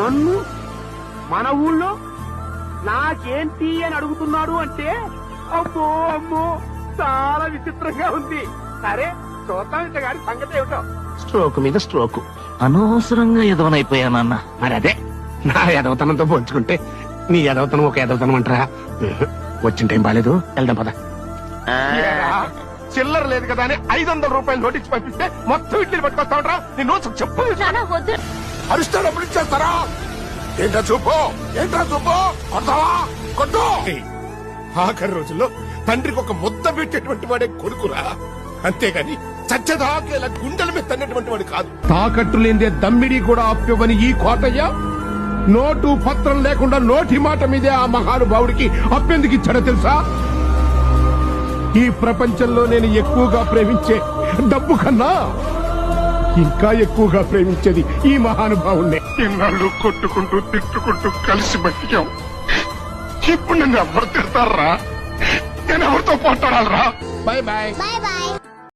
నన్ను మన ఊళ్ళో నాకేంటి అని అడుగుతున్నాడు అంటే అమ్మో అమ్మో చాలా విచిత్రంగా ఉంది. సరే చూద్దాం ఇంత గారి సంగతి ఏమిటో. స్ట్రోక్ మీద స్ట్రోక్, అనవసరంగా ఎదవనైపోయానన్న. మరి అదే నా ఎదవతనంతో పోల్చుకుంటే నీ ఎదవతనం ఒక ఎదవతనం అంటారా? వచ్చిన టైం బాలేదు, వెళ్దాం పద. చిల్లర లేదు కదా అని 500 రూపాయలు నోటీస్ పంపిస్తే మొత్తం ఇడ్లీలు పట్టుకొస్తా ఉంటారా? నీ నోట్స్ చెప్పు. అరిష్టం ఎప్పుడు ఇచ్చేస్తారా? ఏంటా చూపు, ఏంటా చూపు, కొడతావా కొట్టు. ఆఖరి రోజుల్లో తండ్రికి ఒక ముద్ద పెట్టేటువంటి వాడే కొడుకురా, అంతేగాని చచ్చదాకా ఇలా గుండెల మీద తన్నటువంటి వాడు కాదు. తాకట్టు లేదే దమ్మిడి కూడా అప్పివ్వని ఈ కోటయ్య నోటు పత్రం లేకుండా నోటి మాట మీదే ఆ మహానుభావుడికి అప్పెందుకు ఇచ్చాడో తెలుసా? ఈ ప్రపంచంలో నేను ఎక్కువగా ప్రేమించే డబ్బు కన్నా ఇంకా ఎక్కువగా ప్రేమించేది ఈ మహానుభావుణ్ణి. ఇన్నాళ్ళు కొట్టుకుంటూ తిట్టుకుంటూ కలిసి బతికాం. ఇప్పుడు నన్ను ఎవరు తిడతారా? నేను ఎవరితో పోట్లాడాలరా? Bye bye. Bye bye.